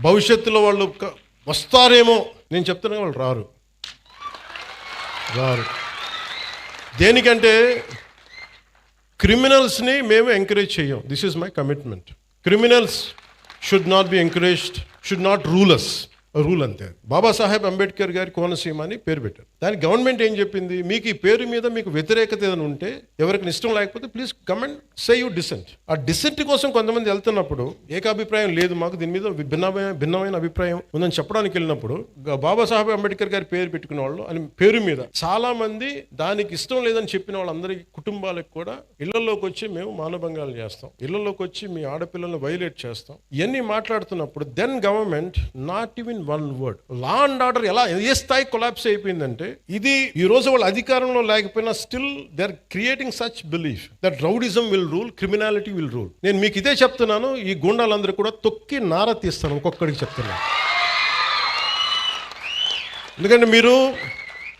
భవిష్యత్తులో వాళ్ళు వస్తారేమో, నేను చెప్తున్నా వాళ్ళు రారు. దేనికంటే క్రిమినల్స్ని మేము ఎంకరేజ్ చేయం. This is my commitment. Criminals should not be encouraged, should not rule us. Rule అంతే. బాబాసాహెబ్ అంబేద్కర్ గారి కోనసీమ అని పేరు పెట్టారు. దానికి గవర్నమెంట్ ఏం చెప్పింది, మీకు ఈ పేరు మీద మీకు వ్యతిరేకత ఏదైనా ఉంటే, ఎవరికి ఇష్టం లేకపోతే please come and say you decent. ఆ డిసెంట్ కోసం కొంతమంది వెళ్తున్నప్పుడు ఏకాభిప్రాయం లేదు, మాకు దీని మీద భిన్నమైన అభిప్రాయం ఉందని చెప్పడానికి వెళ్ళినప్పుడు బాబాసాహెబ్ అంబేద్కర్ గారి పేరు పెట్టుకున్న వాళ్ళు అని పేరు మీద చాలా మంది దానికి ఇష్టం లేదని చెప్పిన వాళ్ళందరికీ కుటుంబాలకు కూడా ఇళ్లలోకి వచ్చి మేము మానభంగాలు చేస్తాం, ఇళ్లలోకి వచ్చి మీ ఆడపిల్లలను వైలేట్ చేస్తాం, ఇవన్నీ మాట్లాడుతున్నప్పుడు then government not even one word. Law and order ఎలా ఏ స్థాయి కొలాప్స్ అయిపోయిందంటే, ఇది ఈ రోజు వాళ్ళ అధికారంలో లేకపోయినా still they are creating such belief that rowdyism will rule, criminality will rule. నేను మీకు ఇదే చెప్తున్నాను, ఈ గుండాలందరూ కూడా తొక్కి నార తీస్తాను, ఒక్కొక్కడికి చెప్తున్నాను. ఎందుకంటే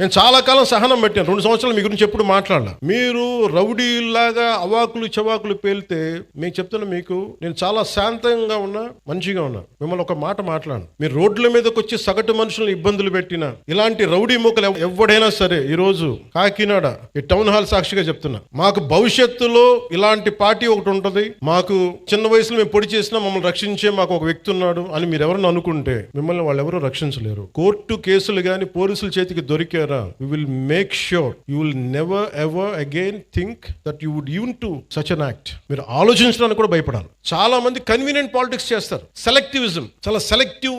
నేను చాలా కాలం సహనం పెట్టాను, 2 సంవత్సరాలు మీ గురించి ఎప్పుడు మాట్లాడాల. మీరు రౌడీలాగా అవాకులు చవాకులు పేలితే మీకు చెప్తున్నా, మీకు నేను చాలా శాంతంగా ఉన్నా, మంచిగా ఉన్నా. మిమ్మల్ని ఒక మాట మాట్లాడను. మీరు రోడ్ల మీదకి వచ్చి సగటు మనుషులను ఇబ్బందులు పెట్టినా, ఇలాంటి రౌడీ మూకలు ఎవడైనా సరే, ఈరోజు కాకినాడ ఈ టౌన్ హాల్ సాక్షిగా చెప్తున్నా, మాకు భవిష్యత్తులో ఇలాంటి పార్టీ ఒకటి ఉంటుంది, మాకు చిన్న వయసులో మేము పొడి చేసినా మమ్మల్ని రక్షించే మాకు ఒక వ్యక్తి ఉన్నాడు అని మీరు ఎవరైనా అనుకుంటే, మిమ్మల్ని వాళ్ళు ఎవరూ రక్షించలేరు. కోర్టు కేసులు కానీ పోలీసుల చేతికి దొరికారు, we will make sure you will never ever again think that you would even do such an act. మీరు ఆలోచించడానికి కూడా భయపడాలి. చాలా మంది కన్వీనియంట్ పాలిటిక్స్ చేస్తారు, సెలెక్టివిజం, చాలా సెలెక్టివ్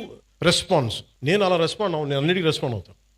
రెస్పాన్స్. నేను అలా రెస్పాండ్ అవ్వను, నేను అన్నిటికీ రెస్పాండ్ అవుతాను.